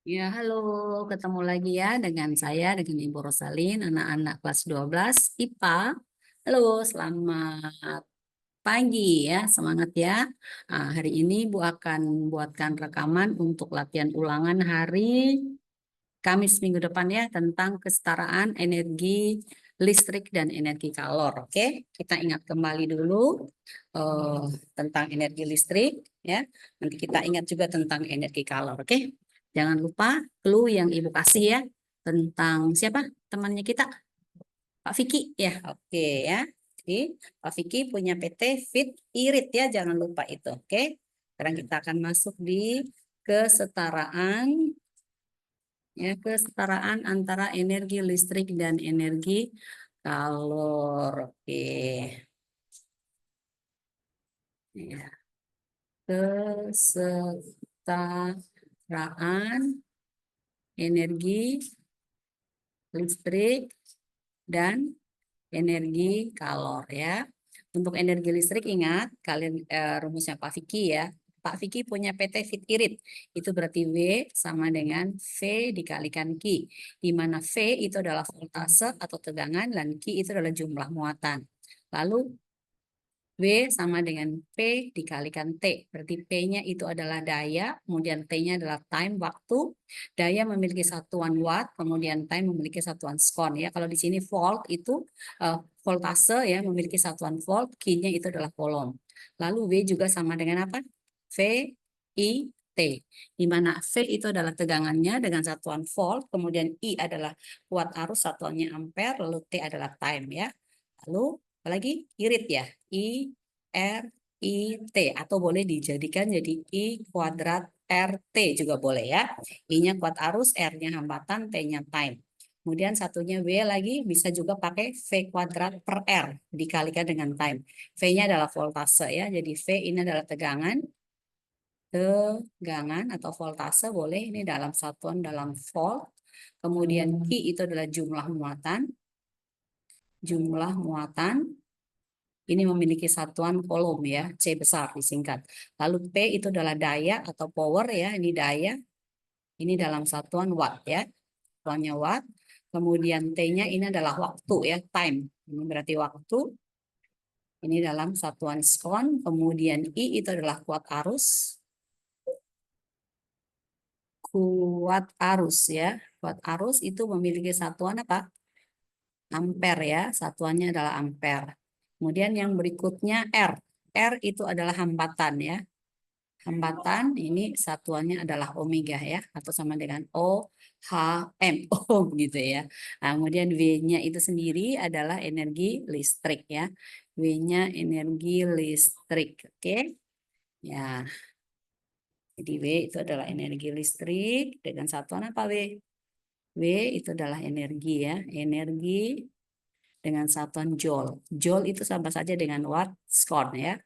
Ya, halo. Ketemu lagi ya dengan saya, dengan Ibu Rosalin, anak-anak kelas 12 IPA. Halo, selamat pagi ya, semangat ya. Hari ini Bu akan buatkan rekaman untuk latihan ulangan hari Kamis minggu depan ya, tentang kesetaraan energi listrik dan energi kalor. Oke, kita ingat kembali dulu eh, tentang energi listrik ya. Nanti kita ingat juga tentang energi kalor. Oke, jangan lupa clue yang Ibu kasih ya tentang siapa temannya kita, Pak Vicky ya. Oke ya. Jadi Pak Vicky punya PT Fit Irit ya, jangan lupa itu. Oke. Sekarang kita akan masuk di kesetaraan ya, kesetaraan antara energi listrik dan energi kalor. Oke. Ya, kesetaraan energi listrik dan energi kalor ya. Untuk energi listrik ingat kalian rumusnya Pak Vicky ya. Pak Vicky punya PT Fit Irit. Itu berarti W sama dengan V dikalikan Q. Di mana V itu adalah voltase atau tegangan dan Q itu adalah jumlah muatan. Lalu W sama dengan P dikalikan T. Berarti P-nya itu adalah daya, kemudian T-nya adalah time, waktu. Daya memiliki satuan watt, kemudian time memiliki satuan skon. Ya, kalau di sini volt itu voltase ya memiliki satuan volt, Q-nya itu adalah coulomb. Lalu W juga sama dengan apa? V, I, T. Di mana V itu adalah tegangannya dengan satuan volt, kemudian I adalah kuat arus satuannya ampere, lalu T adalah time ya. Lalu apalagi irit ya, I R I T atau boleh dijadikan jadi I kuadrat RT juga boleh ya. I-nya kuat arus, R-nya hambatan, T-nya time. Kemudian satunya W lagi bisa juga pakai V kuadrat per R dikalikan dengan time. V-nya adalah voltase ya. Jadi V ini adalah tegangan atau voltase boleh ini dalam satuan dalam volt. Kemudian Q itu adalah jumlah muatan ini memiliki satuan coulomb ya, C besar disingkat. Lalu P itu adalah daya atau power ya, ini daya. Ini dalam satuan watt ya, satuannya watt. Kemudian T-nya ini adalah waktu ya, time. Ini berarti waktu. Ini dalam satuan skon. Kemudian I itu adalah kuat arus. Kuat arus ya. Kuat arus itu memiliki satuan apa? Ampere ya, satuannya adalah ampere. Kemudian yang berikutnya R. R itu adalah hambatan ya. Hambatan ini satuannya adalah omega ya, atau sama dengan O H M O gitu ya. Nah, kemudian W-nya itu sendiri adalah energi listrik ya. W-nya energi listrik. Oke. Ya, jadi W itu adalah energi listrik dengan satuan apa W? W itu adalah energi ya, energi dengan satuan joule. Joule itu sama saja dengan watt scone ya,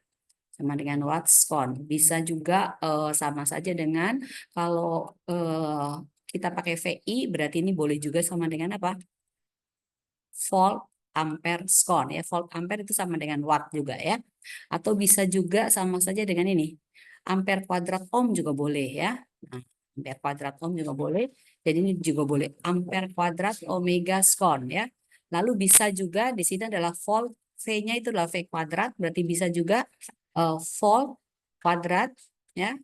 sama dengan watt scone. Bisa juga sama saja dengan kalau kita pakai VI berarti ini boleh juga sama dengan apa? Volt ampere scone ya. Volt ampere itu sama dengan watt juga ya. Atau bisa juga sama saja dengan ini. Ampere kuadrat ohm juga boleh ya. Nah, ampere kuadrat ohm juga boleh. Jadi ini juga boleh ampere kuadrat omega scone ya. Lalu bisa juga di sini adalah volt V-nya itu adalah V kuadrat berarti bisa juga volt kuadrat ya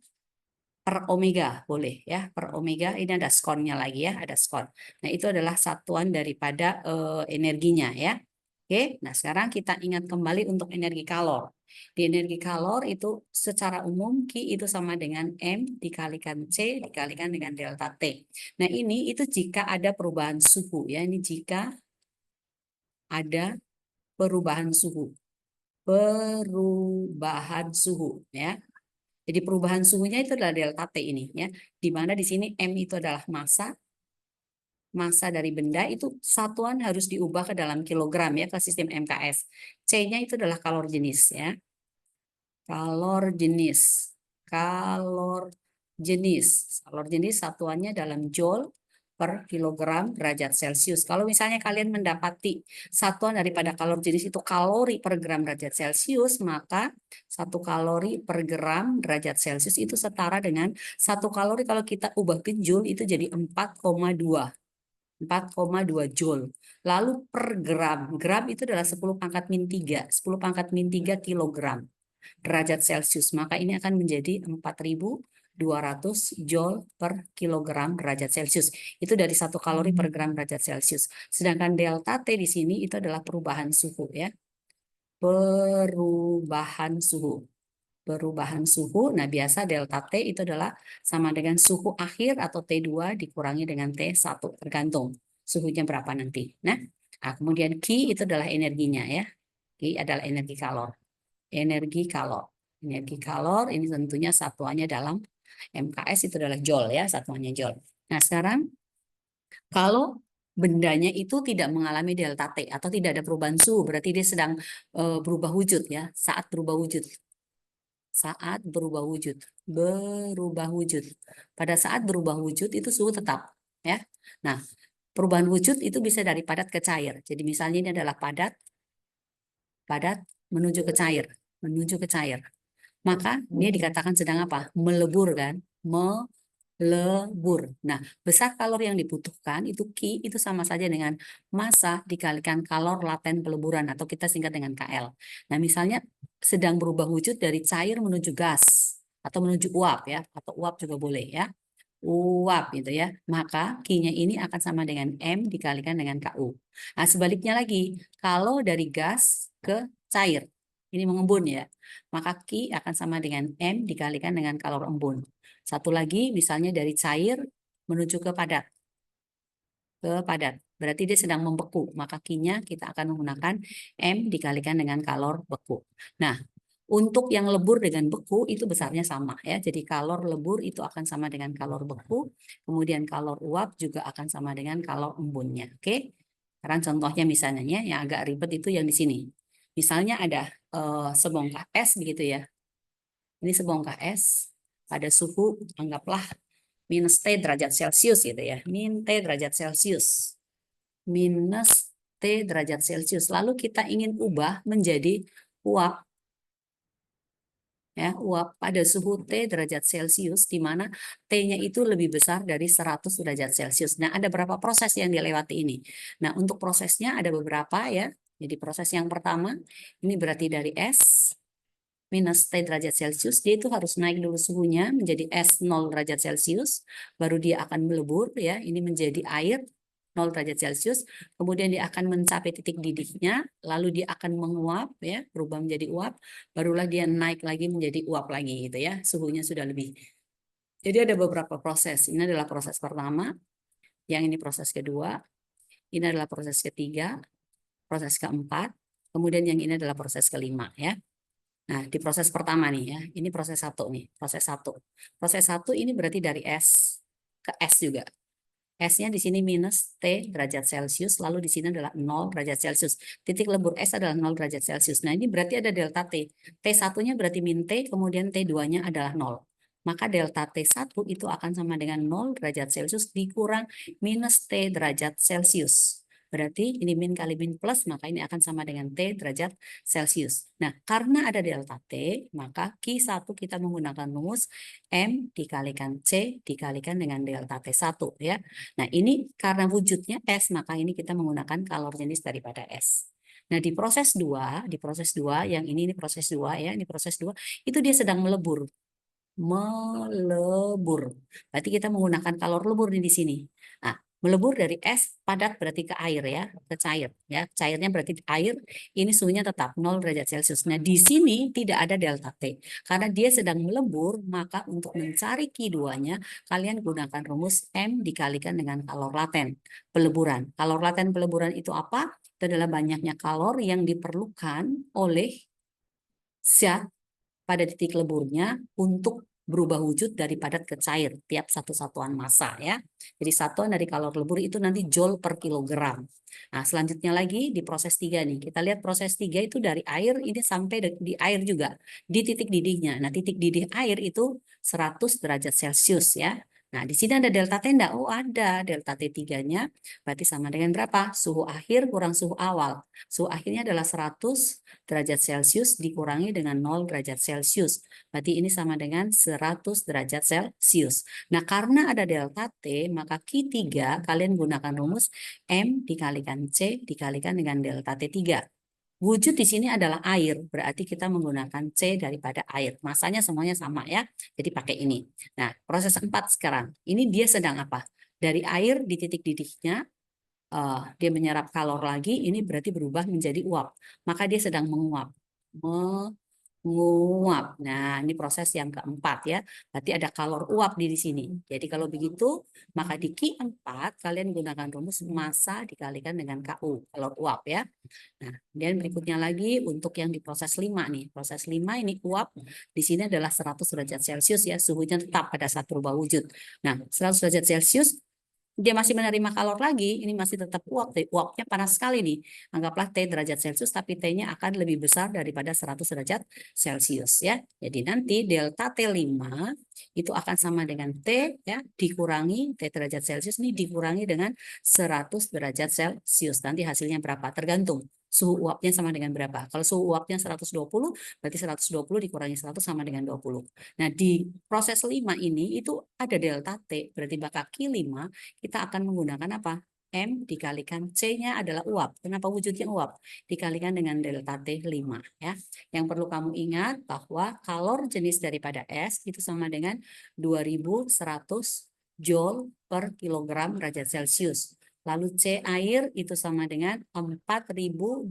per omega boleh ya, per omega ini ada skonnya lagi ya, ada skon. Nah itu adalah satuan daripada energinya ya. Oke, nah sekarang kita ingat kembali untuk energi kalor. Di energi kalor itu secara umum Q itu sama dengan M dikalikan C dikalikan dengan delta T. Nah ini itu jika ada perubahan suhu ya, ini jika ada perubahan suhu. Perubahan suhu ya. Jadi perubahan suhunya itu adalah delta T ini ya. Di mana di sini M itu adalah massa dari benda itu satuan harus diubah ke dalam kilogram ya ke sistem MKS. C-nya itu adalah kalor jenis ya. Kalor jenis. Kalor jenis. Kalor jenis satuannya dalam joule. per kilogram derajat Celcius. Kalau misalnya kalian mendapati satuan daripada kalori jenis itu kalori per gram derajat Celcius, maka 1 kalori per gram derajat Celcius itu setara dengan 1 kalori kalau kita ubah ke joule itu jadi 4,2 Joule. Lalu per gram, gram itu adalah 10 pangkat min 3, 10 pangkat min 3 kilogram derajat Celcius. Maka ini akan menjadi 4.200 Joule per kilogram derajat Celcius. Itu dari 1 kalori per gram derajat Celcius. Sedangkan delta T di sini itu adalah perubahan suhu ya. Perubahan suhu. Nah, biasa delta T itu adalah sama dengan suhu akhir atau T2 dikurangi dengan T1, tergantung suhunya berapa nanti. Nah, kemudian Q itu adalah energinya ya. Q adalah energi kalor. Energi kalor ini tentunya satuannya dalam MKS itu adalah Joule ya, satuannya Joule. Nah, sekarang kalau bendanya itu tidak mengalami delta T atau tidak ada perubahan suhu, berarti dia sedang berubah wujud ya, saat berubah wujud. Pada saat berubah wujud itu suhu tetap ya. Nah, perubahan wujud itu bisa dari padat ke cair. Jadi misalnya ini adalah padat menuju ke cair. Maka dia dikatakan sedang apa? Melebur kan? Melebur. Nah, besar kalori yang dibutuhkan itu Q itu sama saja dengan massa dikalikan kalor laten peleburan atau kita singkat dengan KL. Nah, misalnya sedang berubah wujud dari cair menuju gas atau menuju uap ya, atau uap juga boleh ya. Uap gitu ya. Maka Q-nya ini akan sama dengan M dikalikan dengan KU. Nah, sebaliknya lagi, kalau dari gas ke cair, ini mengembun ya, maka Q akan sama dengan M dikalikan dengan kalor embun. Satu lagi, misalnya dari cair menuju ke padat. Berarti dia sedang membeku. Maka Q-nya kita akan menggunakan M dikalikan dengan kalor beku. Nah, untuk yang lebur dengan beku itu besarnya sama ya. Jadi kalor lebur itu akan sama dengan kalor beku. Kemudian kalor uap juga akan sama dengan kalor embunnya. Oke. Sekarang contohnya misalnya yang agak ribet itu yang di sini. Misalnya ada sebongkah es begitu ya. Ini sebongkah es pada suhu anggaplah minus T derajat Celcius gitu ya. Min T derajat Celcius. Minus T derajat Celcius. Lalu kita ingin ubah menjadi uap. Ya, uap pada suhu T derajat Celcius di mana T-nya itu lebih besar dari 100 derajat Celcius. Nah, ada berapa proses yang dilewati ini? Nah, untuk prosesnya ada beberapa ya. Jadi proses yang pertama ini berarti dari S minus T derajat Celcius, dia itu harus naik dulu suhunya menjadi S 0 derajat Celcius, baru dia akan melebur ya, ini menjadi air 0 derajat Celcius, kemudian dia akan mencapai titik didihnya, lalu dia akan menguap ya, berubah menjadi uap, barulah dia naik lagi menjadi uap lagi gitu ya, suhunya sudah lebih. Jadi ada beberapa proses. Ini adalah proses pertama, yang ini proses kedua, ini adalah proses ketiga, proses keempat, kemudian yang ini adalah proses kelima ya. Nah, di proses pertama nih ya, ini proses satu nih, proses satu. Proses satu ini berarti dari S ke S juga. S-nya di sini minus T derajat Celcius, lalu di sini adalah 0 derajat Celcius. Titik lebur S adalah 0 derajat Celcius. Nah, ini berarti ada delta T. T1-nya berarti min T, kemudian T2-nya adalah 0. Maka delta T1 itu akan sama dengan 0 derajat Celcius dikurang minus T derajat Celcius. Berarti ini min kali min plus, maka ini akan sama dengan T derajat Celcius. Nah, karena ada delta T, maka Q1 kita menggunakan rumus M dikalikan C dikalikan dengan delta T1 ya. Nah, ini karena wujudnya S, maka ini kita menggunakan kalor jenis daripada S. Nah, di proses 2 yang ini proses 2 ya, ini proses 2, itu dia sedang melebur. Berarti kita menggunakan kalor lebur di sini. Nah, melebur dari es padat berarti ke air ya, ke cair ya. Cairnya berarti air, ini suhunya tetap 0 derajat Celcius. Nah, di sini tidak ada delta T. Karena dia sedang melebur, maka untuk mencari Q2-nya kalian gunakan rumus M dikalikan dengan kalor laten peleburan. Kalor laten peleburan itu apa? Itu adalah banyaknya kalor yang diperlukan oleh zat pada titik leburnya untuk berubah wujud dari padat ke cair tiap satu satuan massa ya. Jadi satuan dari kalor lebur itu nanti joule per kilogram. Nah, selanjutnya lagi di proses 3 nih. Kita lihat proses 3 itu dari air ini sampai di air juga di titik didihnya. Nah, titik didih air itu 100 derajat Celcius ya. Nah, di sini ada delta T enggak? Oh, ada. Delta T3-nya berarti sama dengan berapa? Suhu akhir kurang suhu awal. Suhu akhirnya adalah 100 derajat Celcius dikurangi dengan 0 derajat Celcius. Berarti ini sama dengan 100 derajat Celcius. Nah, karena ada delta T, maka Q3 kalian gunakan rumus M dikalikan C dikalikan dengan delta T3. Wujud di sini adalah air, berarti kita menggunakan C daripada air. Masanya semuanya sama ya, jadi pakai ini. Nah, proses 4 sekarang. Ini dia sedang apa? Dari air di titik didihnya, dia menyerap kalor lagi, ini berarti berubah menjadi uap. Maka dia sedang menguap. Menguap. Nah, ini proses yang keempat ya. Berarti ada kalor uap di sini. Jadi kalau begitu, maka di Q4 kalian gunakan rumus massa dikalikan dengan KU, kalor uap ya. Nah, kemudian berikutnya lagi untuk yang di proses 5 nih. Proses 5 ini uap di sini adalah 100 derajat Celcius ya, suhunya tetap pada saat berubah wujud. Nah, 100 derajat Celcius dia masih menerima kalor lagi, ini masih tetap uap. Uapnya panas sekali nih. Anggaplah T derajat Celcius, tapi T-nya akan lebih besar daripada 100 derajat Celcius ya. Jadi nanti delta T5 itu akan sama dengan T ya, dikurangi T derajat Celcius ini dikurangi dengan 100 derajat Celcius. Nanti hasilnya berapa? Tergantung suhu uapnya sama dengan berapa. Kalau suhu uapnya 120, berarti 120 dikurangi 100 sama dengan 20. Nah, di proses 5 ini itu ada delta T, berarti bakal Q5 kita akan menggunakan apa? M dikalikan C-nya adalah uap. Kenapa wujudnya uap? Dikalikan dengan delta T5 ya. Yang perlu kamu ingat bahwa kalor jenis daripada es itu sama dengan 2100 Joule per kilogram derajat Celcius. Lalu C air itu sama dengan 4200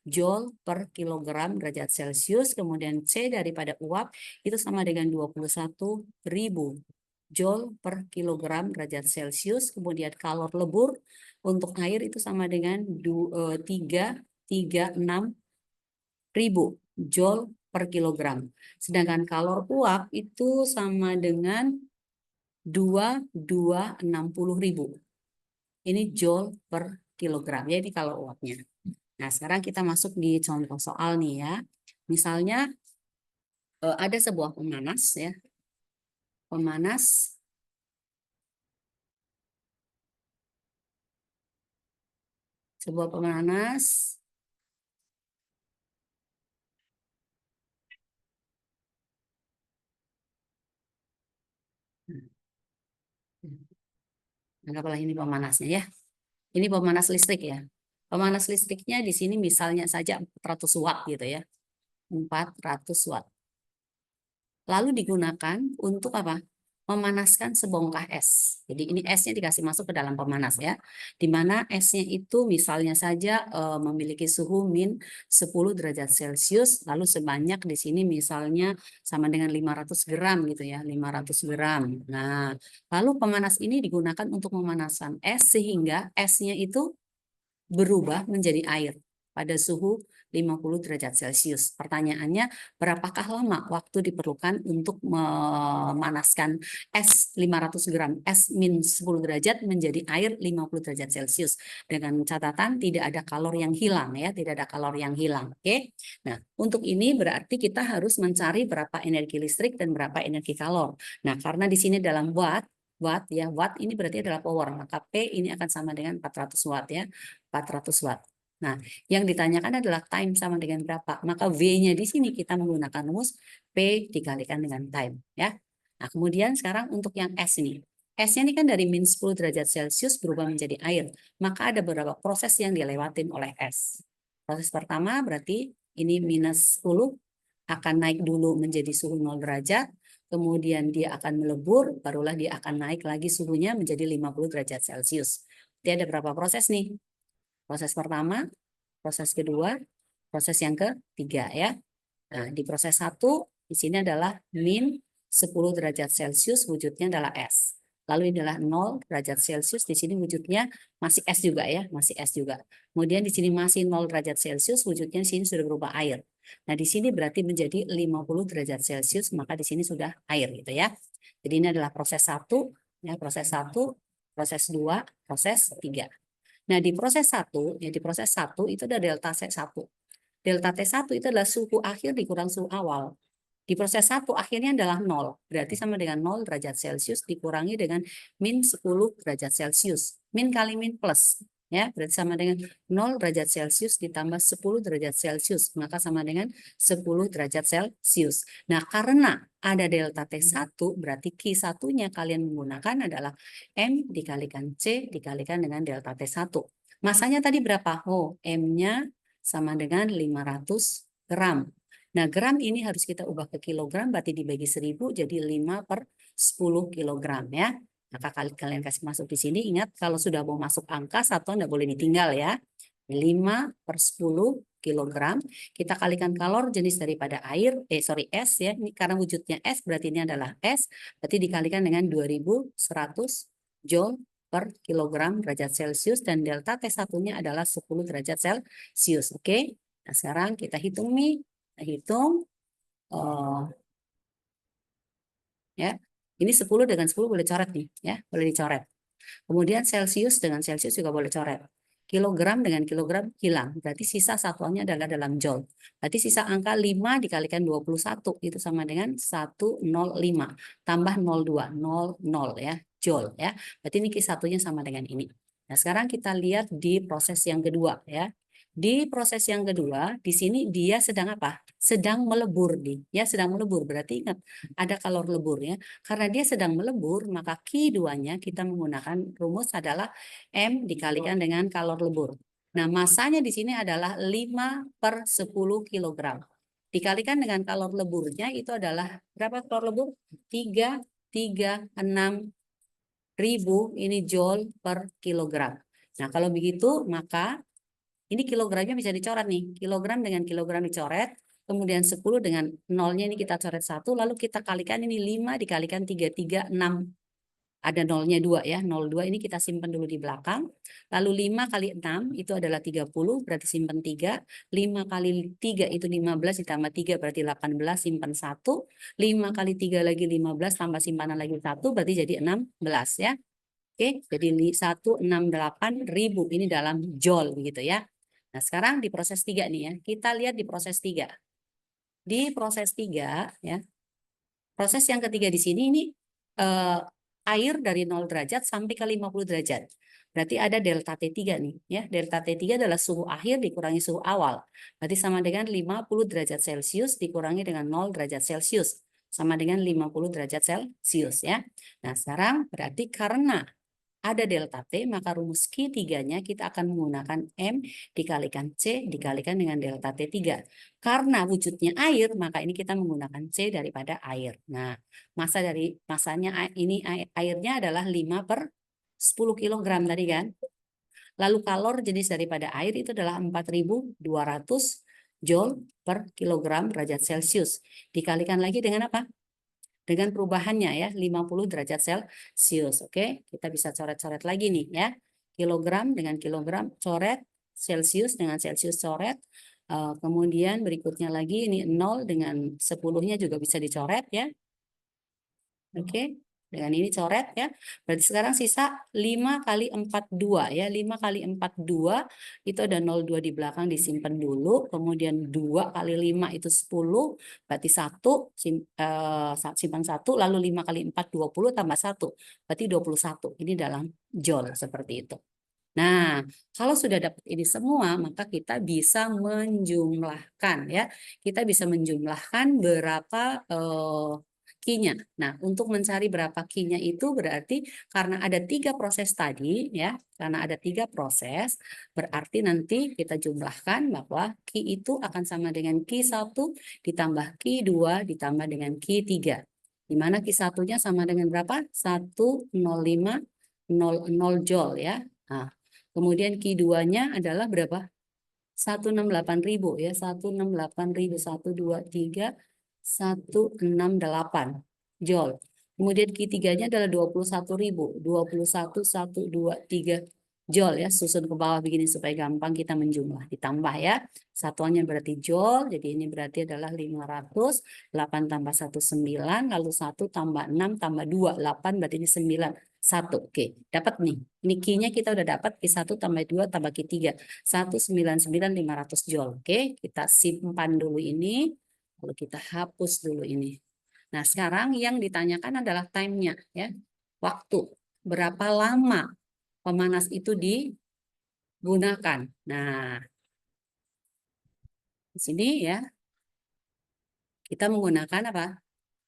Joule per kilogram derajat Celcius. Kemudian C daripada uap itu sama dengan 21.000 Joule per kilogram derajat Celcius. Kemudian kalor lebur untuk air itu sama dengan 336.000 Joule per kilogram. Sedangkan kalor uap itu sama dengan 260.000. Ini Joule per kilogram. Ya, ini kalor uapnya. Nah, sekarang kita masuk di contoh soal nih ya. Misalnya ada sebuah pemanas ya. Pemanas sebuah pemanas anggaplah ini pemanasnya ya. Ini pemanas listrik ya. Pemanas listriknya di sini misalnya saja 400 watt gitu ya. 400 watt. Lalu digunakan untuk apa? Memanaskan sebongkah es. Jadi ini esnya dikasih masuk ke dalam pemanas ya. Di mana esnya itu misalnya saja memiliki suhu min 10 derajat Celcius, lalu sebanyak di sini misalnya sama dengan 500 gram gitu ya, 500 gram. Nah, lalu pemanas ini digunakan untuk memanaskan es sehingga esnya itu berubah menjadi air pada suhu 50 derajat Celcius. Pertanyaannya, berapakah lama waktu diperlukan untuk memanaskan es 500 gram, es min 10 derajat menjadi air 50 derajat Celcius. Dengan catatan tidak ada kalor yang hilang ya, tidak ada kalor yang hilang. Oke. Nah, untuk ini berarti kita harus mencari berapa energi listrik dan berapa energi kalor. Nah, karena di sini dalam watt ya, watt ini berarti adalah power, maka P ini akan sama dengan 400 watt ya, 400 watt. Nah, yang ditanyakan adalah time sama dengan berapa, maka V-nya di sini kita menggunakan rumus P dikalikan dengan time ya. Nah, kemudian sekarang untuk yang S ini, S-nya ini kan dari min 10 derajat Celcius berubah menjadi air, maka ada beberapa proses yang dilewatin oleh S. Proses pertama berarti ini minus 10 akan naik dulu menjadi suhu 0 derajat, kemudian dia akan melebur, barulah dia akan naik lagi suhunya menjadi 50 derajat Celcius. Jadi ada berapa proses nih? Proses pertama, proses kedua, proses yang ketiga ya. Nah, di proses 1, di sini adalah min 10 derajat Celcius, wujudnya adalah es. Lalu ini adalah 0 derajat Celcius, di sini wujudnya masih es juga ya, masih es juga. Kemudian di sini masih 0 derajat Celcius, wujudnya di sini sudah berubah air. Nah, di sini berarti menjadi 50 derajat Celcius, maka di sini sudah air gitu ya. Jadi ini adalah proses 1, ya, proses 1, proses 2, proses 3. Nah, di proses 1, ya di proses 1 itu ada delta T1. Delta T1 itu adalah suhu akhir dikurang suhu awal. Di proses 1 akhirnya adalah 0. Berarti sama dengan 0 derajat Celcius dikurangi dengan min 10 derajat Celcius. Min kali min plus. Ya, berarti sama dengan 0 derajat Celcius ditambah 10 derajat Celcius. Maka sama dengan 10 derajat Celcius. Nah, karena ada delta T1, berarti Q1-nya kalian menggunakan adalah M dikalikan C dikalikan dengan delta T1. Masanya tadi berapa? Oh, M-nya sama dengan 500 gram. Nah, gram ini harus kita ubah ke kilogram, berarti dibagi 1000 jadi 5/10 kilogram ya. Maka kalian kasih masuk di sini, ingat kalau sudah mau masuk angka, satuan tidak boleh ditinggal ya. 5/10 kilogram. Kita kalikan kalor jenis daripada air, es ya. Ini karena wujudnya es, berarti ini adalah es. Berarti dikalikan dengan 2100 joule per kilogram derajat Celcius dan delta T1-nya adalah 10 derajat Celcius. Oke. Nah, sekarang kita hitung nih. Kita hitung ya. Ini 10 dengan 10 boleh coret nih ya, boleh dicoret. Kemudian Celcius dengan Celcius juga boleh coret. Kilogram dengan kilogram hilang. Berarti sisa satuannya adalah dalam joule. Berarti sisa angka 5 dikalikan 21 itu sama dengan 105 tambah 02 00 ya, joule ya. Berarti ini Q1-nya sama dengan ini. Nah, sekarang kita lihat di proses yang kedua ya. Di proses yang kedua, di sini dia sedang apa? Sedang melebur nih, ya sedang melebur. Berarti ingat ada kalor leburnya. Karena dia sedang melebur, maka Q2-nya kita menggunakan rumus adalah M dikalikan dengan kalor lebur. Nah, masanya di sini adalah 5/10 kilogram. Dikalikan dengan kalor leburnya itu adalah berapa kalor lebur? 336 ribu ini joule per kilogram. Nah, kalau begitu maka ini kilogramnya bisa dicoret nih. Kilogram dengan kilogram dicoret. Kemudian 10 dengan nolnya ini kita coret 1. Lalu kita kalikan ini 5 dikalikan 336. Ada nolnya 2 ya. 02 ini kita simpan dulu di belakang. Lalu 5 kali 6 itu adalah 30. Berarti simpan 3. 5 kali 3 itu 15 ditambah 3 berarti 18. Simpan 1. 5 kali 3 lagi 15 tambah simpanan lagi 1. Berarti jadi 16 ya. Oke, jadi 168 ribu ini dalam joule begitu ya. Nah, sekarang di proses 3 nih ya. Kita lihat di proses 3. Di proses 3 ya. Proses yang ketiga di sini ini air dari 0 derajat sampai ke 50 derajat. Berarti ada delta T3 nih ya. Delta T3 adalah suhu akhir dikurangi suhu awal. Berarti sama dengan 50 derajat Celcius dikurangi dengan 0 derajat Celcius. Sama dengan 50 derajat Celcius ya. Nah, sekarang berarti karena ada delta T, maka rumus Q3-nya kita akan menggunakan M dikalikan C dikalikan dengan delta T3. Karena wujudnya air, maka ini kita menggunakan C daripada air. Nah, masanya ini airnya adalah 5/10 kilogram tadi kan. Lalu kalor jenis daripada air itu adalah 4.200 joule per kilogram derajat Celcius. Dikalikan lagi dengan apa? Dengan perubahannya ya 50 derajat Celcius. Oke, kita bisa coret-coret lagi nih ya. Kilogram dengan kilogram coret, Celcius dengan Celcius coret. Kemudian berikutnya lagi ini 0 dengan 10-nya juga bisa dicoret ya. Oke. Dengan ini coret ya. Berarti sekarang sisa 5 kali 42 ya. 5 kali 42 itu ada 02 di belakang disimpan dulu. Kemudian 2 kali 5 itu 10. Berarti 1 simpan 1. Lalu 5 kali 4 20 tambah 1. Berarti 21. Ini dalam joule seperti itu. Nah, kalau sudah dapat ini semua, maka kita bisa menjumlahkan ya. Kita bisa menjumlahkan berapa Q-nya. Nah, untuk mencari berapa Q-nya itu berarti karena ada 3 proses tadi ya, karena ada 3 proses, berarti nanti kita jumlahkan bahwa Q itu akan sama dengan Q1 ditambah Q2 ditambah dengan Q3. Di mana Q1-nya sama dengan berapa? 10500 joule ya. Nah, kemudian Q2-nya adalah berapa? 168.000 ya, 168.000, 123 168 joule. Kemudian Q3-nya adalah 21.000, 21.123 joule ya. Susun ke bawah begini supaya gampang kita menjumlah. Ditambah ya. Satuannya berarti joule, jadi ini berarti adalah 500, 8 tambah 1 9, lalu 1 tambah 6 tambah 2 8 berarti ini 9 1. Oke, dapat nih. Ini Q-nya kita udah dapat Q1 tambah 2 tambah Q3 199.500 joule. Oke, kita simpan dulu ini. Lalu kita hapus dulu ini. Nah, sekarang yang ditanyakan adalah time-nya, ya. Waktu. Berapa lama pemanas itu digunakan. Nah, di sini ya, kita menggunakan apa?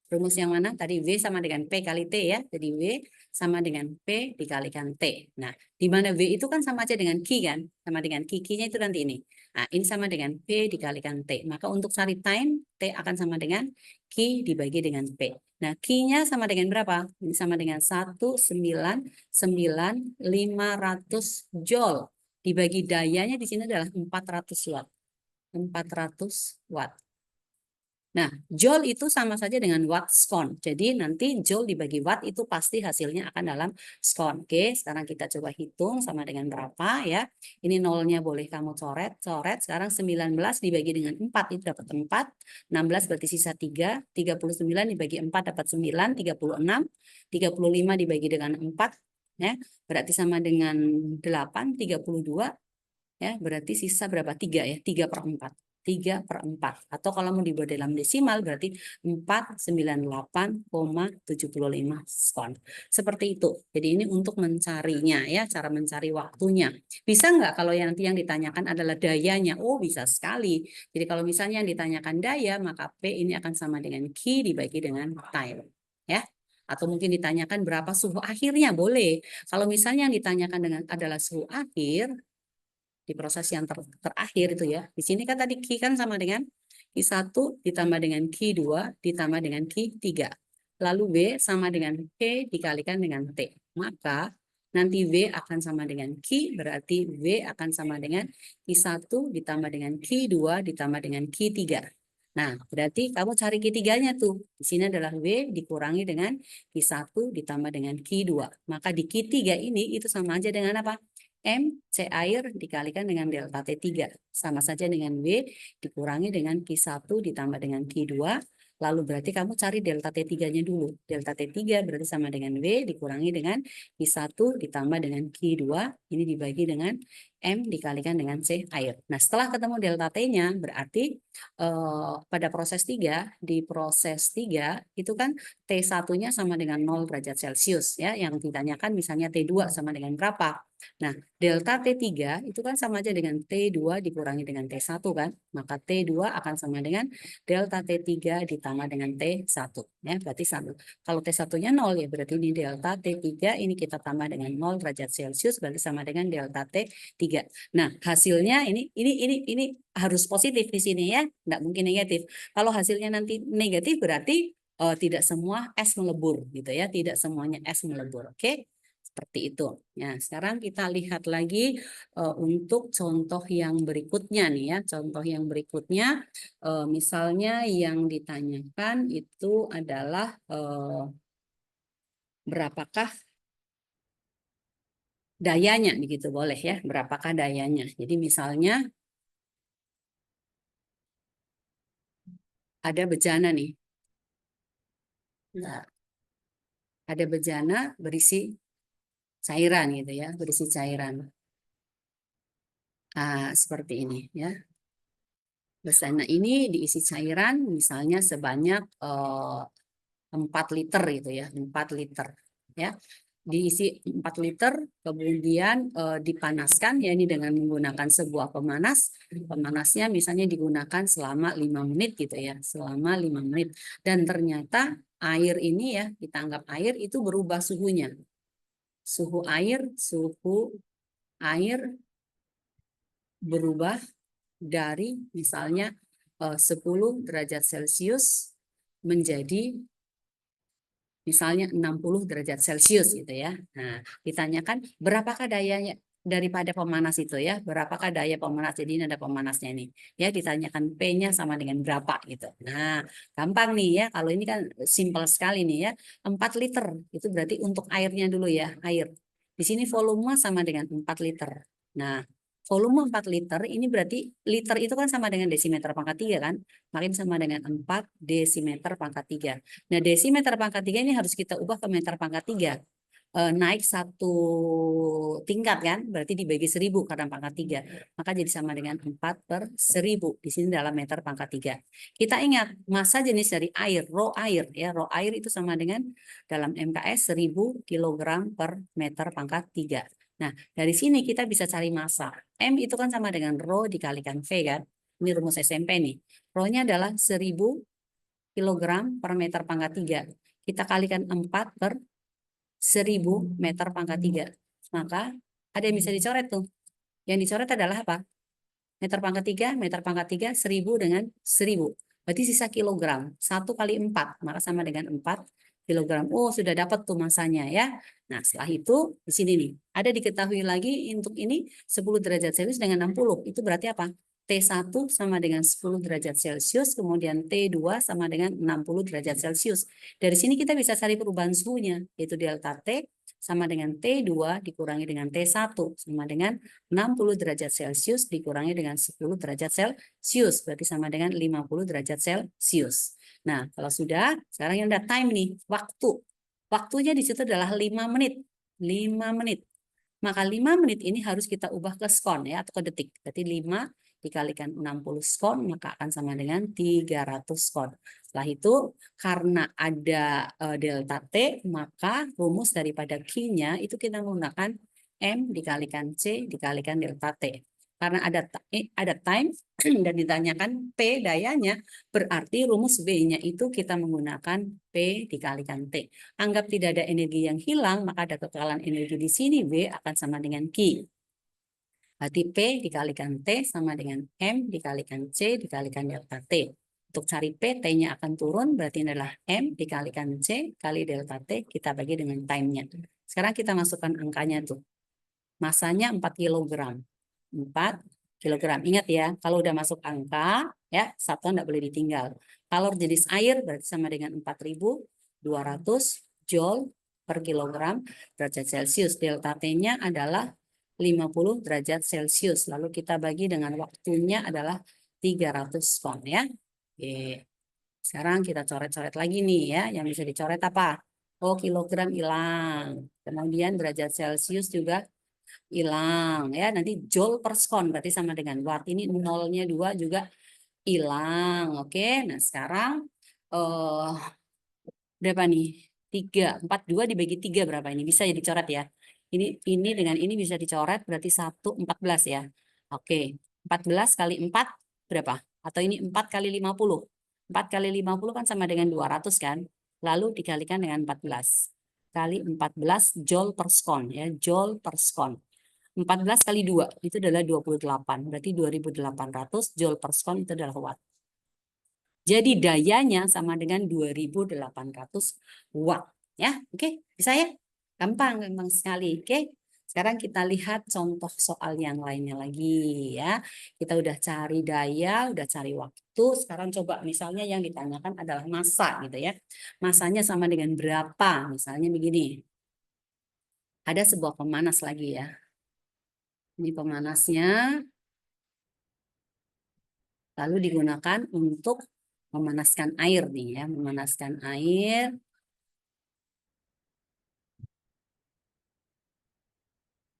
Rumus yang mana? Tadi V sama dengan P kali T ya. Jadi V sama dengan P dikalikan T. Nah, di mana V itu kan sama aja dengan Q kan? Sama dengan Q. Q-nya itu nanti ini. Nah, ini sama dengan P dikalikan T. Maka untuk cari time, T akan sama dengan Q dibagi dengan P. Nah, Q-nya sama dengan berapa? Ini sama dengan 199.500 Joule. Dibagi dayanya di sini adalah 400 watt. 400 watt. Nah, joule itu sama saja dengan watt scone. Jadi nanti joule dibagi watt itu pasti hasilnya akan dalam scone. Oke, sekarang kita coba hitung sama dengan berapa ya. Ini nolnya boleh kamu coret. Sekarang 19 dibagi dengan 4 itu dapat 4. 16 berarti sisa 3. 39 dibagi 4 dapat 9. 36. 35 dibagi dengan 4. Ya, berarti sama dengan 8. 32. Ya, berarti sisa berapa? 3 ya, 3/4. 3/4. Atau kalau mau dibuat dalam desimal berarti 498,75 skon. Seperti itu. Jadi ini untuk mencarinya ya, cara mencari waktunya. Bisa nggak kalau yang nanti yang ditanyakan adalah dayanya? Oh, bisa sekali. Jadi kalau misalnya yang ditanyakan daya, maka P ini akan sama dengan Q dibagi dengan time. Ya. Atau mungkin ditanyakan berapa suhu akhirnya, boleh. Kalau misalnya yang ditanyakan dengan adalah suhu akhir, di proses yang terakhir itu ya. Di sini kan tadi Q kan sama dengan Q1 ditambah dengan Q2 ditambah dengan Q3. Lalu W sama dengan P dikalikan dengan T. Maka nanti W akan sama dengan Q, berarti W akan sama dengan Q1 ditambah dengan Q2 ditambah dengan Q3. Nah, berarti kamu cari Q3-nya tuh. Di sini adalah W dikurangi dengan Q1 ditambah dengan Q2. Maka di Q3 ini itu sama aja dengan apa? M C air dikalikan dengan delta T3. Sama saja dengan W dikurangi dengan Q1 ditambah dengan Q2. Lalu berarti kamu cari delta T3-nya dulu. Delta T3 berarti sama dengan W dikurangi dengan Q1 ditambah dengan Q2. Ini dibagi dengan M dikalikan dengan C air. Nah, setelah ketemu delta T-nya berarti pada proses 3, di proses 3 itu kan T1-nya sama dengan 0 derajat Celcius ya. Yang ditanyakan misalnya T2 sama dengan berapa? Nah, delta T3 itu kan sama aja dengan T2 dikurangi dengan T1 kan. Maka T2 akan sama dengan delta T3 ditambah dengan T1. Ya, berarti sama. Kalau T1-nya 0 ya berarti ini delta T3 ini kita tambah dengan 0 derajat Celcius berarti sama dengan delta T3. Nah, hasilnya ini harus positif di sini ya. Nggak mungkin negatif. Kalau hasilnya nanti negatif berarti tidak semua es melebur gitu ya. Tidak semuanya es melebur. Oke? Seperti itu. Nah, sekarang kita lihat lagi untuk contoh yang berikutnya nih ya. Contoh yang berikutnya, misalnya yang ditanyakan itu adalah berapakah dayanya, begitu boleh ya. Berapakah dayanya? Jadi misalnya ada bejana nih. Nah, ada bejana berisi cairan gitu ya, berisi cairan. Nah, seperti ini ya. Bejana ini diisi cairan misalnya sebanyak 4 liter gitu ya, 4 liter ya. Diisi 4 liter kemudian dipanaskan ya ini dengan menggunakan sebuah pemanas. Pemanasnya misalnya digunakan selama 5 menit gitu ya, selama 5 menit. Dan ternyata air ini ya, kita anggap air itu berubah suhunya. Suhu air berubah dari misalnya 10 derajat Celcius menjadi misalnya 60 derajat Celcius gitu ya. Nah, ditanyakan berapakah dayanya daripada pemanas itu ya, berapakah daya pemanas. Jadi ini ada pemanasnya nih. Ya, ditanyakan P-nya sama dengan berapa gitu. Nah, gampang nih ya. Kalau ini kan simpel sekali nih ya. 4 liter itu berarti untuk airnya dulu ya, air. Di sini volume sama dengan 4 liter. Nah, volume 4 liter ini berarti liter itu kan sama dengan desimeter pangkat 3 kan? Makin sama dengan 4 desimeter pangkat 3. Nah, desimeter pangkat 3 ini harus kita ubah ke meter pangkat 3. naik 1 tingkat kan, berarti dibagi 1000 karena pangkat 3. Maka jadi sama dengan 4/1000. Di sini dalam meter pangkat 3. Kita ingat massa jenis dari air, rho air ya. Rho air itu sama dengan dalam MKS 1000 kg per meter pangkat 3. Nah, dari sini kita bisa cari massa. M itu kan sama dengan rho dikalikan V kan. Ini rumus SMP nih. Rho-nya adalah 1000 kg per meter pangkat 3. Kita kalikan 4/1000 meter pangkat 3. Maka ada yang bisa dicoret tuh. Yang dicoret adalah apa? Meter pangkat 3, meter pangkat 3, 1000 dengan 1000. Berarti sisa kilogram. 1 kali 4, maka sama dengan 4 kilogram. Oh, sudah dapat tuh masanya ya. Nah, setelah itu di sini nih. Ada diketahui lagi untuk ini 10 derajat Celcius dengan 60. Itu berarti apa? T1 sama dengan 10 derajat Celcius, kemudian T2 sama dengan 60 derajat Celcius. Dari sini kita bisa cari perubahan suhunya, yaitu delta T sama dengan T2 dikurangi dengan T1 sama dengan 60 derajat Celcius dikurangi dengan 10 derajat Celcius. Berarti sama dengan 50 derajat Celcius. Nah, kalau sudah, sekarang yang udah time nih, waktu. Waktunya di situ adalah 5 menit. 5 menit. Maka 5 menit ini harus kita ubah ke skon ya, atau ke detik. Berarti 5 dikalikan 60 skon, maka akan sama dengan 300 skon. Setelah itu, karena ada delta T, maka rumus daripada Q-nya itu kita menggunakan M dikalikan C dikalikan delta T. Karena ada time dan ditanyakan P dayanya, berarti rumus B-nya itu kita menggunakan P dikalikan T. Anggap tidak ada energi yang hilang, maka ada kekalahan energi di sini, B akan sama dengan Q. Berarti P dikalikan T sama dengan M dikalikan C dikalikan delta T. Untuk cari P, T-nya akan turun, berarti ini adalah M dikalikan C kali delta T, kita bagi dengan time-nya. Sekarang kita masukkan angkanya tuh. Masanya 4 kg. 4 kg. Ingat ya, kalau udah masuk angka, ya satuan tidak boleh ditinggal. Kalau jenis air berarti sama dengan 4200 joule per kilogram derajat Celcius. Delta T-nya adalah 50 derajat Celcius. Lalu kita bagi dengan waktunya adalah 300 ton ya. Oke. Sekarang kita coret-coret lagi nih ya. Yang bisa dicoret apa? Oh, kilogram hilang. Kemudian derajat Celcius juga hilang ya. Nanti joule per skon berarti sama dengan watt. Ini nolnya 2 juga hilang. Oke. Nah, sekarang berapa nih? 3, 42 dibagi 3 berapa ini? Bisa ya dicoret ya. Ini dengan ini bisa dicoret berarti 1/14 ya. Oke. 14 kali 4 berapa? Atau ini 4 kali 50. 4 kali 50 kan sama dengan 200 kan? Lalu dikalikan dengan 14 kali 14 joule per skon ya, joule per skon. 14 kali 2 itu adalah 28. Berarti 2800 joule per skon itu adalah watt. Jadi dayanya sama dengan 2800 watt. Ya, oke, bisa ya? Gampang, gampang sekali. Oke. Sekarang kita lihat contoh soal yang lainnya lagi ya. Kita udah cari daya, udah cari waktu. Sekarang coba misalnya yang ditanyakan adalah massa gitu ya. Massanya sama dengan berapa? Misalnya begini. Ada sebuah pemanas lagi ya. Ini pemanasnya. Lalu digunakan untuk memanaskan air nih ya, memanaskan air.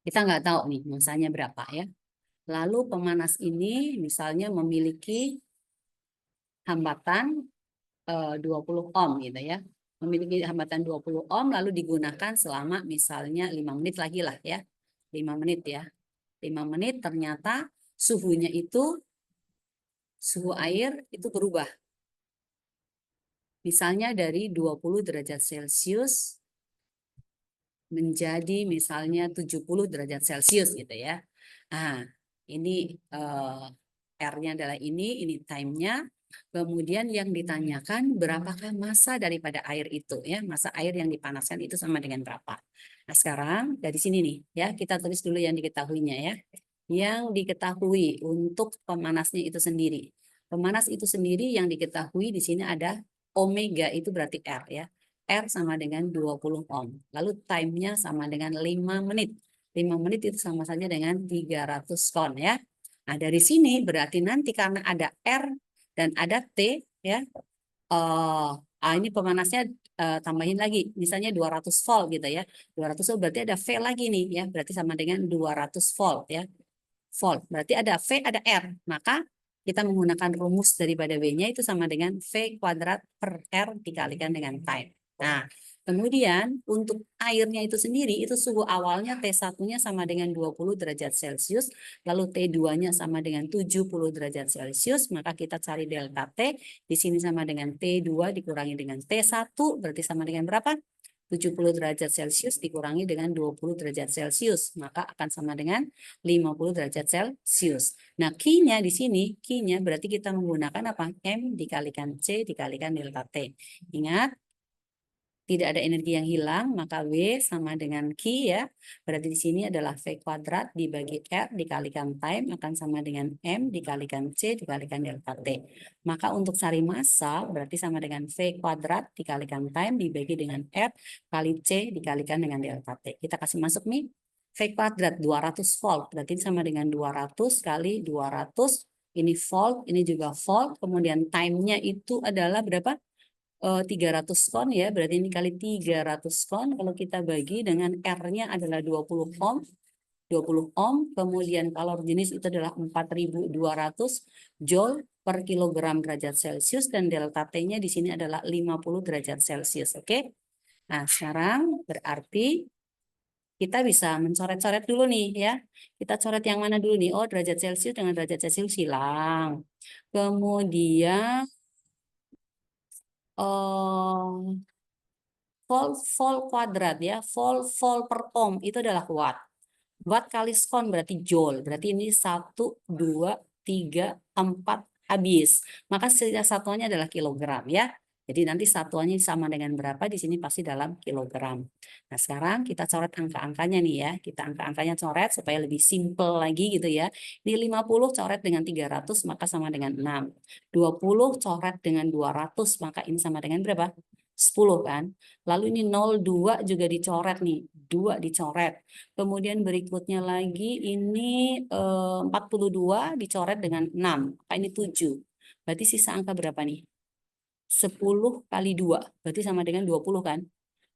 Kita nggak tahu nih masanya berapa ya. Lalu pemanas ini misalnya memiliki hambatan 20 ohm gitu ya. Memiliki hambatan 20 ohm lalu digunakan selama misalnya 5 menit lagi lah ya. 5 menit ya. 5 menit ternyata suhunya itu, suhu air itu berubah. Misalnya dari 20 derajat Celcius menjadi misalnya 70 derajat Celcius gitu ya. Nah, ini R-nya adalah ini time-nya. Kemudian yang ditanyakan berapakah massa daripada air itu ya, massa air yang dipanaskan itu sama dengan berapa. Nah, sekarang dari sini nih ya, kita tulis dulu yang diketahuinya ya. Yang diketahui untuk pemanasnya itu sendiri. Pemanas itu sendiri yang diketahui di sini ada omega itu berarti R ya. R sama dengan 20 ohm. Lalu time-nya sama dengan 5 menit. 5 menit itu sama saja dengan 300 kon ya. Nah, dari sini berarti nanti karena ada R dan ada T ya. Ini pemanasnya tambahin lagi, misalnya 200 volt gitu ya. 200 volt berarti ada V lagi nih ya, berarti sama dengan 200 volt ya. Volt, berarti ada V, ada R. Maka kita menggunakan rumus daripada V-nya itu sama dengan V kuadrat per R dikalikan dengan time. Nah, kemudian untuk airnya itu sendiri, itu suhu awalnya T1-nya sama dengan 20 derajat Celcius, lalu T2-nya sama dengan 70 derajat Celcius, maka kita cari delta T, di sini sama dengan T2 dikurangi dengan T1, berarti sama dengan berapa? 70 derajat Celcius dikurangi dengan 20 derajat Celcius, maka akan sama dengan 50 derajat Celcius. Nah, Q-nya di sini, Q-nya berarti kita menggunakan apa? M dikalikan C dikalikan delta T. Ingat, tidak ada energi yang hilang, maka W sama dengan Q ya. Berarti di sini adalah V kuadrat dibagi R dikalikan time akan sama dengan M dikalikan C dikalikan delta T. Maka untuk cari massa berarti sama dengan V kuadrat dikalikan time dibagi dengan R kali C dikalikan dengan delta T. Kita kasih masuk nih. V kuadrat 200 volt, berarti sama dengan 200 kali 200. Ini volt, ini juga volt. Kemudian time-nya itu adalah berapa? 300 kon ya, berarti ini kali 300 kon, kalau kita bagi dengan R-nya adalah 20 ohm, 20 ohm, kemudian kalor jenis itu adalah 4.200 joule per kilogram derajat Celcius, dan delta T-nya di sini adalah 50 derajat Celcius, oke? Nah, sekarang berarti kita bisa mencoret-coret dulu nih ya. Kita coret yang mana dulu nih? Oh, derajat Celcius dengan derajat Celcius hilang. Kemudian volt kuadrat ya, volt per ohm itu adalah watt. Watt kali skon berarti joule. Berarti ini 1, 2, 3, 4 habis. Maka satuannya adalah kilogram ya. Jadi nanti satuannya sama dengan berapa di sini pasti dalam kilogram. Nah, sekarang kita coret angka-angkanya nih ya. Kita angka-angkanya coret supaya lebih simple lagi gitu ya. Ini 50 coret dengan 300 maka sama dengan 6. 20 coret dengan 200 maka ini sama dengan berapa? 10 kan. Lalu ini 02 juga dicoret nih. 2 dicoret. Kemudian berikutnya lagi ini 42 dicoret dengan 6. Maka ini 7. Berarti sisa angka berapa nih? 10 kali 2. Berarti sama dengan 20 kan?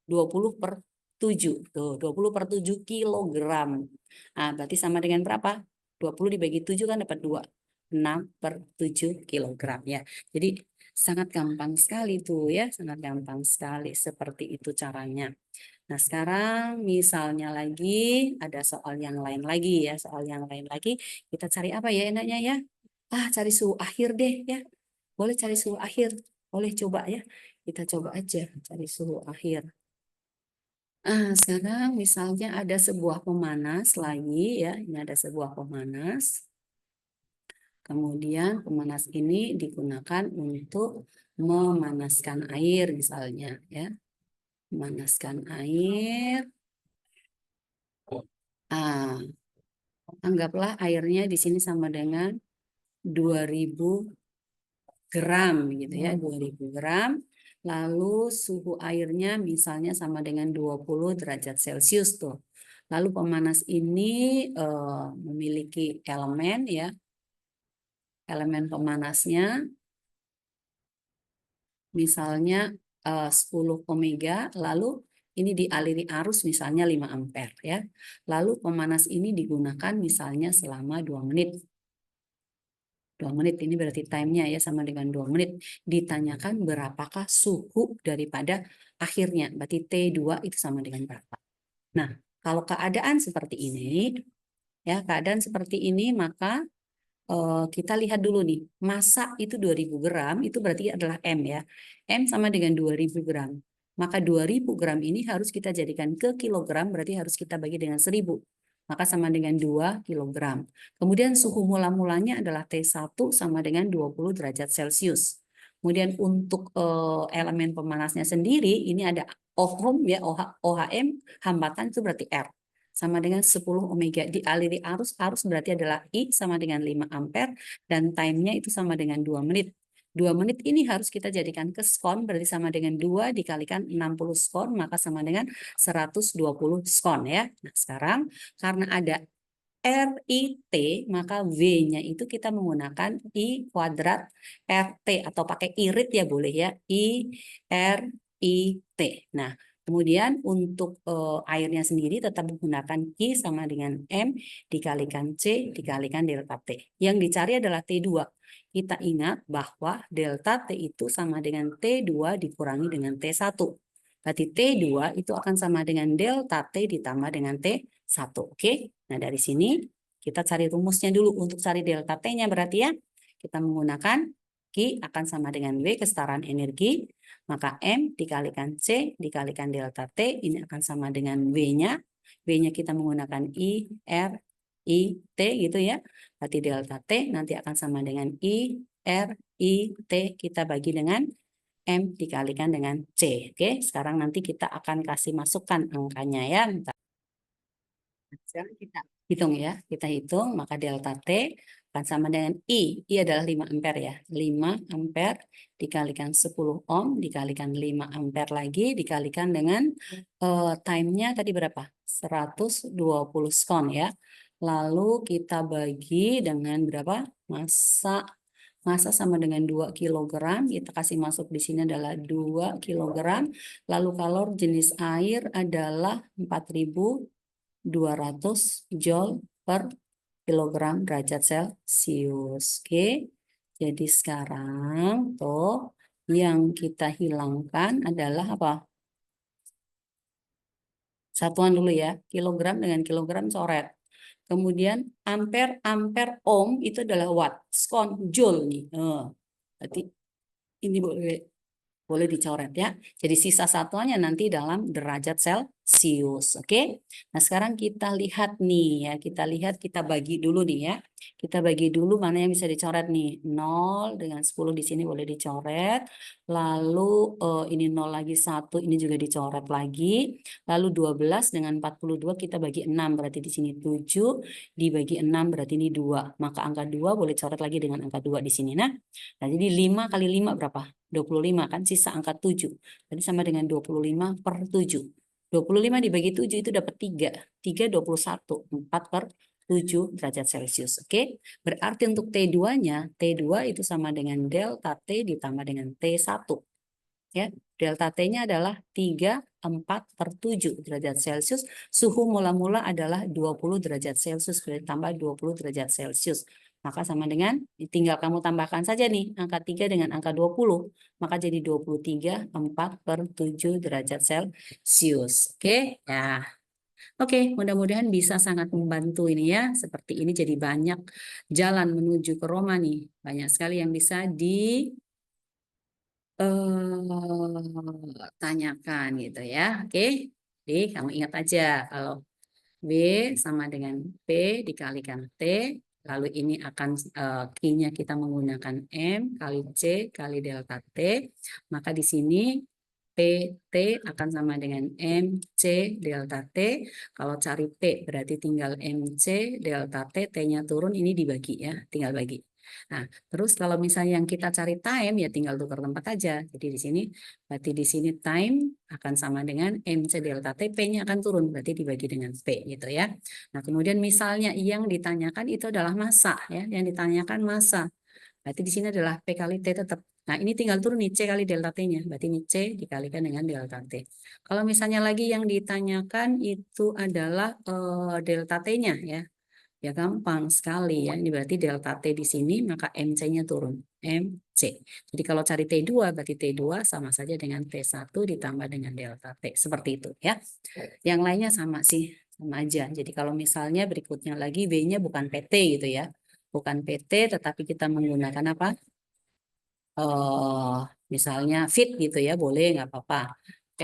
20 per 7. Tuh, 20 per 7 kilogram. Nah, berarti sama dengan berapa? 20 dibagi 7 kan dapat 2. 6 per 7 kilogram ya. Jadi sangat gampang sekali tuh ya. Sangat gampang sekali. Seperti itu caranya. Nah, sekarang misalnya lagi ada soal yang lain lagi ya. Soal yang lain lagi. Kita cari apa ya enaknya ya? Cari suhu akhir deh ya. Boleh cari suhu akhir. Boleh coba ya. Kita coba aja cari suhu akhir. Sekarang misalnya ada sebuah pemanas lagi ya. Ini ada sebuah pemanas. Kemudian pemanas ini digunakan untuk memanaskan air misalnya ya. Memanaskan air. Anggaplah airnya di sini sama dengan 2000 gram gitu ya, 2000 gram. Lalu suhu airnya misalnya sama dengan 20 derajat Celcius tuh. Lalu pemanas ini memiliki elemen ya. Elemen pemanasnya misalnya 10 omega, lalu ini dialiri arus misalnya 5 ampere ya. Lalu pemanas ini digunakan misalnya selama 2 menit. 2 menit ini berarti time-nya ya sama dengan 2 menit. Ditanyakan berapakah suhu daripada akhirnya. Berarti T2 itu sama dengan berapa. Nah, kalau keadaan seperti ini, ya keadaan seperti ini maka kita lihat dulu nih. Massa itu 2000 gram, itu berarti adalah M ya. M sama dengan 2000 gram. Maka 2000 gram ini harus kita jadikan ke kilogram, berarti harus kita bagi dengan 1000. Maka sama dengan 2 kilogram. Kemudian suhu mula-mulanya adalah T1 sama dengan 20 derajat Celcius. Kemudian untuk elemen pemanasnya sendiri, ini ada ohm ya, OHM, hambatan itu berarti R. Sama dengan 10 omega. Dialiri arus, arus berarti adalah I sama dengan 5 ampere, dan time-nya itu sama dengan 2 menit. 2 menit ini harus kita jadikan ke skon, berarti sama dengan 2 dikalikan 60 skon, maka sama dengan 120 skon ya. Nah, sekarang karena ada RIT, maka V-nya itu kita menggunakan I kuadrat RT atau pakai irit ya boleh ya. I R IT. Nah, kemudian untuk airnya sendiri tetap menggunakan Q sama dengan M dikalikan C dikalikan delta T. Yang dicari adalah T2. Kita ingat bahwa delta T itu sama dengan T2 dikurangi dengan T1. Berarti T2 itu akan sama dengan delta T ditambah dengan T1. Oke? Nah, dari sini kita cari rumusnya dulu untuk cari delta T-nya berarti ya. Kita menggunakan Q akan sama dengan W kesetaraan energi. Maka M dikalikan C dikalikan delta T ini akan sama dengan W-nya. W-nya kita menggunakan I, R, I, T gitu ya. Berarti delta T nanti akan sama dengan I, R, I, T. Kita bagi dengan M dikalikan dengan C. Oke, sekarang nanti kita akan kasih masukkan angkanya ya. Sekarang kita hitung ya. Kita hitung, maka delta T akan sama dengan I. I adalah 5 ampere ya. 5 ampere dikalikan 10 ohm, dikalikan 5 ampere lagi, dikalikan dengan time-nya tadi berapa? 120 skon ya. Lalu kita bagi dengan berapa? Massa sama dengan 2 kg. Kita kasih masuk di sini adalah 2 kg. Lalu kalor jenis air adalah 4.200 joule per kilogram derajat Celcius. Oke. Jadi sekarang tuh yang kita hilangkan adalah apa? Satuan dulu ya. Kilogram dengan kilogram coret. Kemudian ampere, ampere, ohm itu adalah watt. Skon, joule nih. Berarti ini boleh dicoret ya. Jadi sisa satuannya nanti dalam derajat Celcius. Oke. Nah, sekarang kita lihat nih ya. Kita lihat, kita bagi dulu nih ya. Kita bagi dulu mana yang bisa dicoret nih. 0 dengan 10 di sini boleh dicoret. Lalu ini 0 lagi 1, ini juga dicoret lagi. Lalu 12 dengan 42 kita bagi 6, berarti di sini 7 dibagi 6 berarti ini 2. Maka angka 2 boleh coret lagi dengan angka 2 di sini. Nah, jadi 5 kali 5 berapa? 25 kan, sisa angka 7. Jadi sama dengan 25 per 7. 25 dibagi 7 itu dapat 3. 3, 21. 4 per 7 derajat Celcius. Oke. Berarti untuk T2-nya, T2 itu sama dengan delta T ditambah dengan T1. Ya, delta T-nya adalah 3, 4 per 7 derajat Celcius. Suhu mula-mula adalah 20 derajat Celcius, ditambah 20 derajat Celcius. Maka sama dengan, tinggal kamu tambahkan saja nih, angka 3 dengan angka 20. Maka jadi 23, 4 per 7 derajat Celcius. Oke, ya. Oke, mudah-mudahan bisa sangat membantu ini ya. Seperti ini jadi banyak jalan menuju ke Roma nih. Banyak sekali yang bisa tanyakan gitu ya. Oke. Jadi kamu ingat aja kalau B sama dengan P dikalikan T, lalu ini akan Q-nya kita menggunakan M kali C kali delta T, maka di sini PT akan sama dengan MC delta T. Kalau cari P berarti tinggal MC delta T, T-nya turun, ini dibagi ya, tinggal bagi. Nah, terus kalau misalnya yang kita cari time ya tinggal tukar tempat aja. Jadi di sini berarti di sini time akan sama dengan MC delta T, P-nya akan turun berarti dibagi dengan P gitu ya. Nah, kemudian misalnya yang ditanyakan itu adalah massa ya, yang ditanyakan massa. Berarti di sini adalah P kali T tetap. Nah, ini tinggal turun nih C kali delta T-nya. Berarti ini C dikalikan dengan delta T. Kalau misalnya lagi yang ditanyakan itu adalah delta T-nya ya. Ya gampang sekali ya. Ini berarti delta T di sini, maka MC-nya turun. MC. Jadi kalau cari T2, berarti T2 sama saja dengan T1 ditambah dengan delta T. Seperti itu ya. Yang lainnya sama sih. Sama aja. Jadi kalau misalnya berikutnya lagi W-nya bukan PT gitu ya. Bukan PT, tetapi kita menggunakan apa? Misalnya fit gitu ya, boleh nggak apa-apa.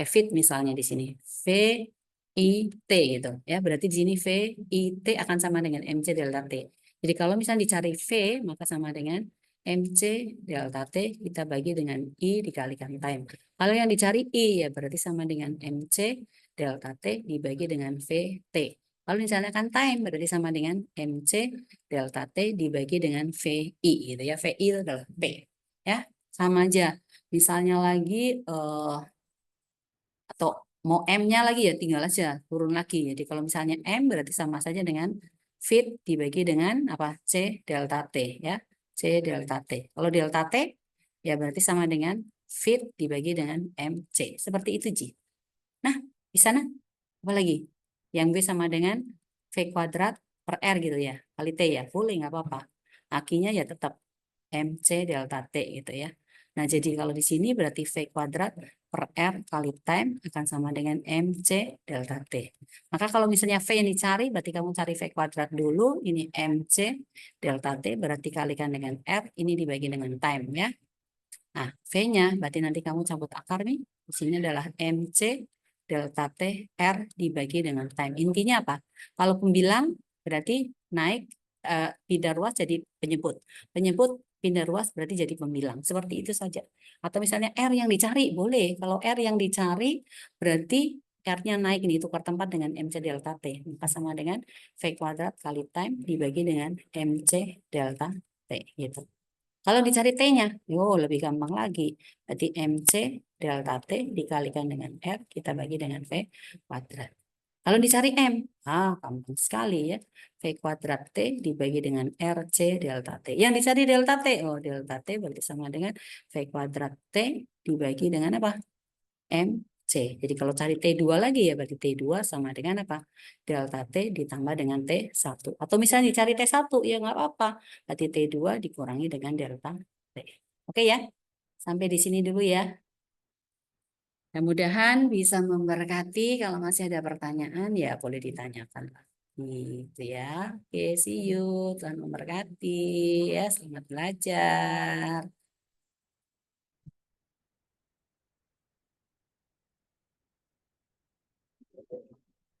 Fit misalnya di sini. V I T gitu ya. Berarti di sini V I T akan sama dengan MC delta T. Jadi kalau misalnya dicari V maka sama dengan MC delta T kita bagi dengan I dikalikan time. Kalau yang dicari I ya berarti sama dengan MC delta T dibagi dengan VT. Kalau misalnya kan time berarti sama dengan MC delta T dibagi dengan VI gitu ya. VI itu adalah P ya. Sama aja. Misalnya lagi atau mau M-nya lagi ya tinggal aja turun lagi. Jadi kalau misalnya M berarti sama saja dengan fit dibagi dengan apa? C delta T ya. C delta T. Kalau delta T ya berarti sama dengan feet dibagi dengan MC. Seperti itu, Ji. Nah, di sana apa lagi? Yang B sama dengan V kuadrat per R gitu ya. Kali T ya, boleh nggak apa-apa. Akinya ya tetap MC delta T gitu ya. Nah, jadi kalau di sini berarti V kuadrat per R kali time akan sama dengan MC delta T. Maka kalau misalnya V yang dicari, berarti kamu cari V kuadrat dulu. Ini MC delta T berarti kalikan dengan R, ini dibagi dengan time ya. Nah, V-nya berarti nanti kamu cabut akar nih. Di sini adalah MC delta T R dibagi dengan time. Intinya apa? Kalau pembilang berarti naik pindah ruas jadi penyebut. Penyebut pindah ruas berarti jadi pembilang. Seperti itu saja. Atau misalnya R yang dicari, boleh. Kalau R yang dicari berarti R-nya naik ini tukar tempat dengan MC delta T. Maka sama dengan V kuadrat kali time dibagi dengan MC delta T gitu. Kalau dicari T-nya, yo lebih gampang lagi. Berarti MC delta T dikalikan dengan R, kita bagi dengan V kuadrat. Kalau dicari M, gampang sekali ya. V kuadrat T dibagi dengan RC delta T. Yang dicari delta T, delta T berarti sama dengan V kuadrat T dibagi dengan apa? MC. Jadi kalau cari T2 lagi ya berarti T2 sama dengan apa? Delta T ditambah dengan T1. Atau misalnya dicari T1 ya nggak apa-apa. Berarti T2 dikurangi dengan delta T. Oke ya. Sampai di sini dulu ya. Mudah-mudahan bisa memberkati. Kalau masih ada pertanyaan ya boleh ditanyakan lagi. Gitu ya. Oke, see you. Tuhan memberkati ya. Selamat belajar.